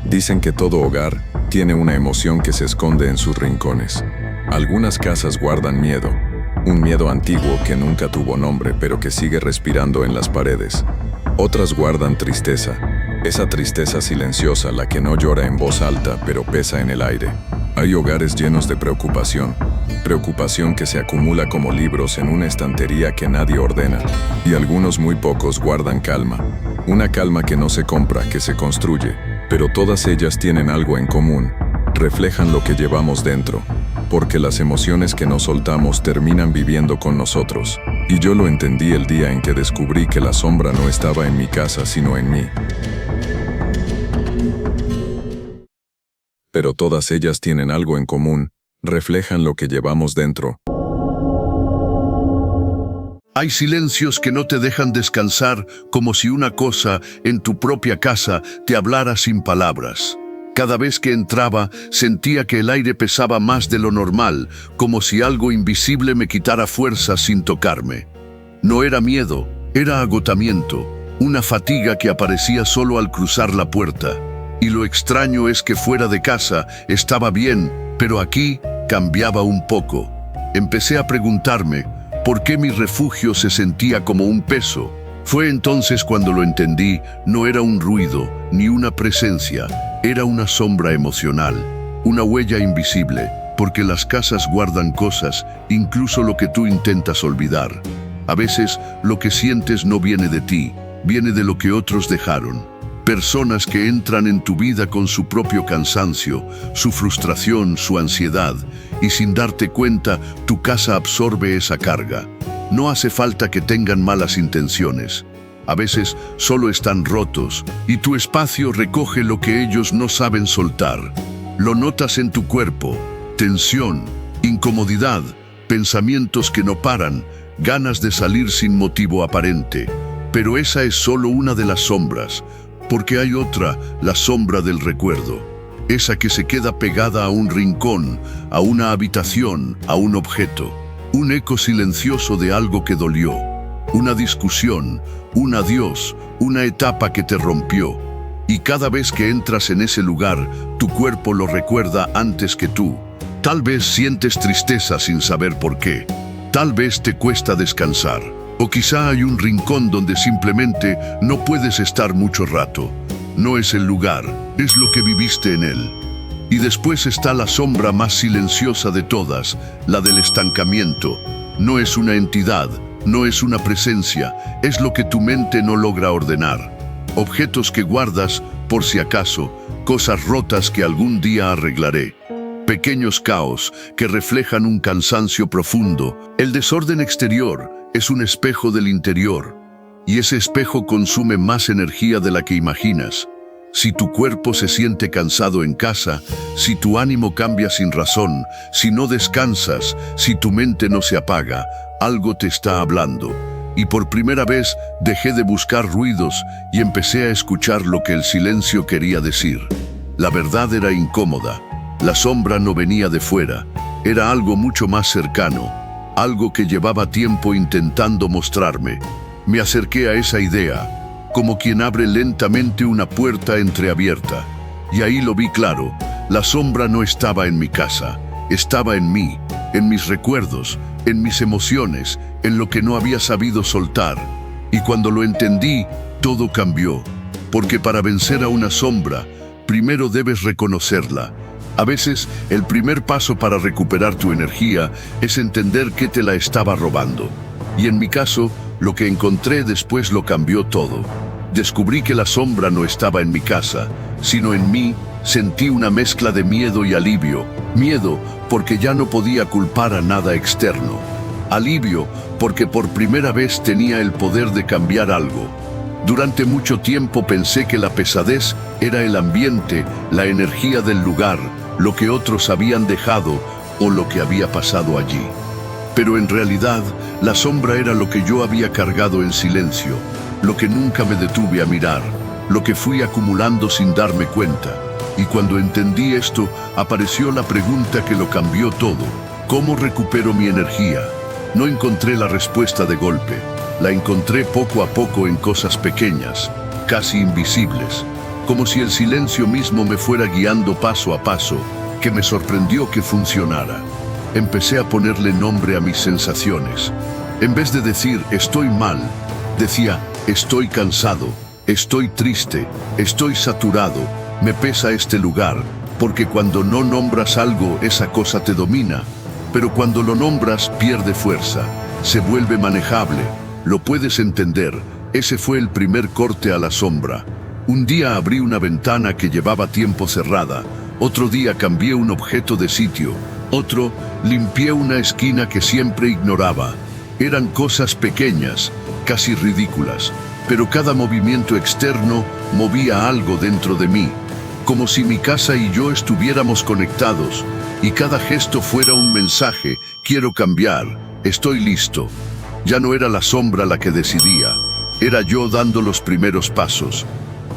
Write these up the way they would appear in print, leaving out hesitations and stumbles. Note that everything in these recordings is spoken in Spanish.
Dicen que todo hogar tiene una emoción que se esconde en sus rincones. Algunas casas guardan miedo, un miedo antiguo que nunca tuvo nombre pero que sigue respirando en las paredes. Otras guardan tristeza, esa tristeza silenciosa, la que no llora en voz alta pero pesa en el aire. Hay hogares llenos de preocupación que se acumula como libros en una estantería que nadie ordena. Y algunos muy pocos guardan calma, una calma que no se compra, que se construye. Pero todas ellas tienen algo en común, reflejan lo que llevamos dentro, porque las emociones que no soltamos terminan viviendo con nosotros. Y yo lo entendí el día en que descubrí que la sombra no estaba en mi casa sino en mí. Pero todas ellas tienen algo en común, reflejan lo que llevamos dentro. Hay silencios que no te dejan descansar, como si una cosa en tu propia casa te hablara sin palabras. Cada vez que entraba, sentía que el aire pesaba más de lo normal, como si algo invisible me quitara fuerza sin tocarme. No era miedo, era agotamiento, una fatiga que aparecía solo al cruzar la puerta. Y lo extraño es que fuera de casa estaba bien, pero aquí cambiaba un poco. Empecé a preguntarme, ¿por qué mi refugio se sentía como un peso? Fue entonces cuando lo entendí, no era un ruido, ni una presencia, era una sombra emocional, una huella invisible, porque las casas guardan cosas, incluso lo que tú intentas olvidar. A veces, lo que sientes no viene de ti, viene de lo que otros dejaron. Personas que entran en tu vida con su propio cansancio, su frustración, su ansiedad, y sin darte cuenta, tu casa absorbe esa carga. No hace falta que tengan malas intenciones. A veces solo están rotos, y tu espacio recoge lo que ellos no saben soltar. Lo notas en tu cuerpo: tensión, incomodidad, pensamientos que no paran, ganas de salir sin motivo aparente. Pero esa es solo una de las sombras, porque hay otra, la sombra del recuerdo. Esa que se queda pegada a un rincón, a una habitación, a un objeto. Un eco silencioso de algo que dolió. Una discusión, un adiós, una etapa que te rompió. Y cada vez que entras en ese lugar, tu cuerpo lo recuerda antes que tú. Tal vez sientes tristeza sin saber por qué. Tal vez te cuesta descansar. O quizá hay un rincón donde simplemente no puedes estar mucho rato. No es el lugar, es lo que viviste en él. Y después está la sombra más silenciosa de todas, la del estancamiento. No es una entidad, no es una presencia, es lo que tu mente no logra ordenar. Objetos que guardas, por si acaso, cosas rotas que algún día arreglaré. Pequeños caos que reflejan un cansancio profundo. El desorden exterior es un espejo del interior, y ese espejo consume más energía de la que imaginas. Si tu cuerpo se siente cansado en casa, si tu ánimo cambia sin razón, si no descansas, si tu mente no se apaga, algo te está hablando. Y por primera vez dejé de buscar ruidos y empecé a escuchar lo que el silencio quería decir. La verdad era incómoda. La sombra no venía de fuera, era algo mucho más cercano. Algo que llevaba tiempo intentando mostrarme. Me acerqué a esa idea, como quien abre lentamente una puerta entreabierta. Y ahí lo vi claro, la sombra no estaba en mi casa, estaba en mí, en mis recuerdos, en mis emociones, en lo que no había sabido soltar. Y cuando lo entendí, todo cambió. Porque para vencer a una sombra, primero debes reconocerla. A veces, el primer paso para recuperar tu energía es entender que te la estaba robando. Y en mi caso, lo que encontré después lo cambió todo. Descubrí que la sombra no estaba en mi casa, sino en mí. Sentí una mezcla de miedo y alivio. Miedo, porque ya no podía culpar a nada externo. Alivio, porque por primera vez tenía el poder de cambiar algo. Durante mucho tiempo pensé que la pesadez era el ambiente, la energía del lugar, lo que otros habían dejado o lo que había pasado allí. Pero en realidad, la sombra era lo que yo había cargado en silencio, lo que nunca me detuve a mirar, lo que fui acumulando sin darme cuenta. Y cuando entendí esto, apareció la pregunta que lo cambió todo. ¿Cómo recupero mi energía? No encontré la respuesta de golpe. La encontré poco a poco en cosas pequeñas, casi invisibles. como si el silencio mismo me fuera guiando paso a paso, que me sorprendió que funcionara. Empecé a ponerle nombre a mis sensaciones. En vez de decir estoy mal, decía estoy cansado, estoy triste, estoy saturado, me pesa este lugar, porque cuando no nombras algo, esa cosa te domina, pero cuando lo nombras pierde fuerza, se vuelve manejable, lo puedes entender. Ese fue el primer corte a la sombra. Un día abrí una ventana que llevaba tiempo cerrada, otro día cambié un objeto de sitio, otro limpié una esquina que siempre ignoraba. Eran cosas pequeñas, casi ridículas, pero cada movimiento externo movía algo dentro de mí, como si mi casa y yo estuviéramos conectados, y cada gesto fuera un mensaje: quiero cambiar, estoy listo. Ya no era la sombra la que decidía, era yo dando los primeros pasos.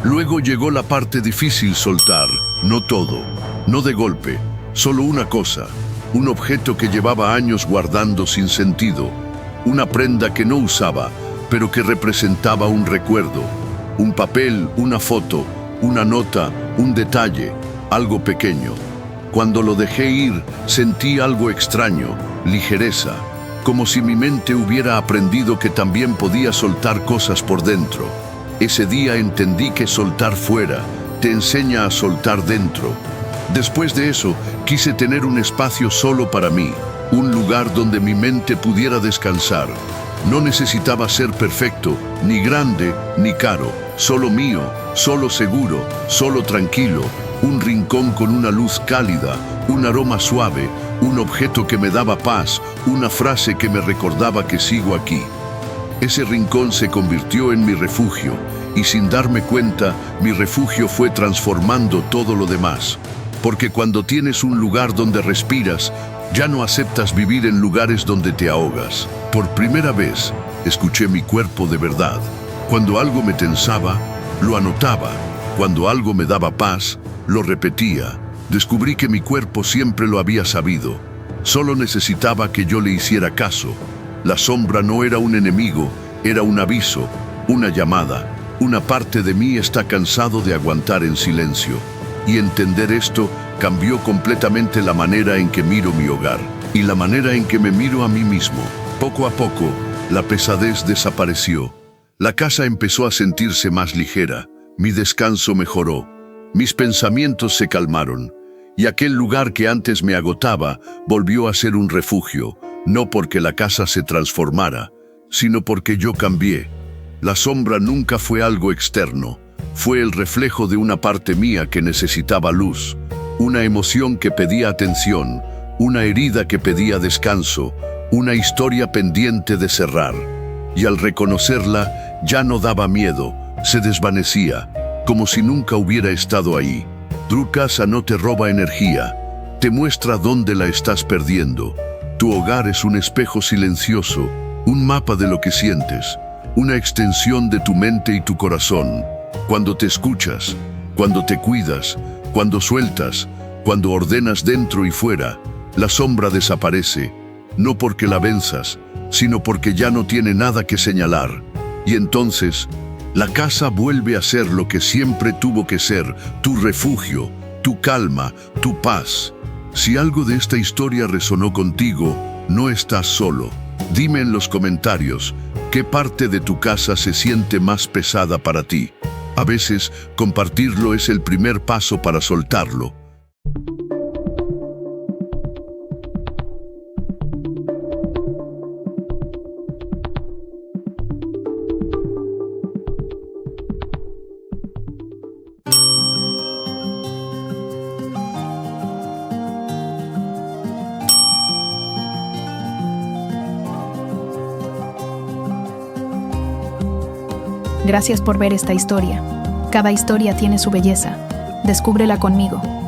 Luego llegó la parte difícil: soltar, no todo, no de golpe, solo una cosa, un objeto que llevaba años guardando sin sentido, una prenda que no usaba, pero que representaba un recuerdo, un papel, una foto, una nota, un detalle, algo pequeño. Cuando lo dejé ir, sentí algo extraño, ligereza, como si mi mente hubiera aprendido que también podía soltar cosas por dentro. Ese día entendí que soltar fuera te enseña a soltar dentro. Después de eso, quise tener un espacio solo para mí, un lugar donde mi mente pudiera descansar. No necesitaba ser perfecto, ni grande, ni caro, solo mío, solo seguro, solo tranquilo, un rincón con una luz cálida, un aroma suave, un objeto que me daba paz, una frase que me recordaba que sigo aquí. Ese rincón se convirtió en mi refugio, y sin darme cuenta, mi refugio fue transformando todo lo demás. Porque cuando tienes un lugar donde respiras, ya no aceptas vivir en lugares donde te ahogas. Por primera vez, escuché mi cuerpo de verdad. Cuando algo me tensaba, lo anotaba. Cuando algo me daba paz, lo repetía. Descubrí que mi cuerpo siempre lo había sabido. Solo necesitaba que yo le hiciera caso. La sombra no era un enemigo, era un aviso, una llamada. Una parte de mí está cansado de aguantar en silencio. Y entender esto cambió completamente la manera en que miro mi hogar y la manera en que me miro a mí mismo. Poco a poco, la pesadez desapareció. La casa empezó a sentirse más ligera. Mi descanso mejoró. Mis pensamientos se calmaron. Y aquel lugar que antes me agotaba volvió a ser un refugio, no porque la casa se transformara, sino porque yo cambié. La sombra nunca fue algo externo. Fue el reflejo de una parte mía que necesitaba luz, una emoción que pedía atención, una herida que pedía descanso, una historia pendiente de cerrar. Y al reconocerla, ya no daba miedo, se desvanecía, como si nunca hubiera estado ahí. Tu casa no te roba energía, te muestra dónde la estás perdiendo. Tu hogar es un espejo silencioso, un mapa de lo que sientes, una extensión de tu mente y tu corazón. Cuando te escuchas, cuando te cuidas, cuando sueltas, cuando ordenas dentro y fuera, la sombra desaparece, no porque la venzas, sino porque ya no tiene nada que señalar. Y entonces, la casa vuelve a ser lo que siempre tuvo que ser, tu refugio, tu calma, tu paz. Si algo de esta historia resonó contigo, no estás solo. Dime en los comentarios, ¿qué parte de tu casa se siente más pesada para ti? A veces, compartirlo es el primer paso para soltarlo. Gracias por ver esta historia. Cada historia tiene su belleza. Descúbrela conmigo.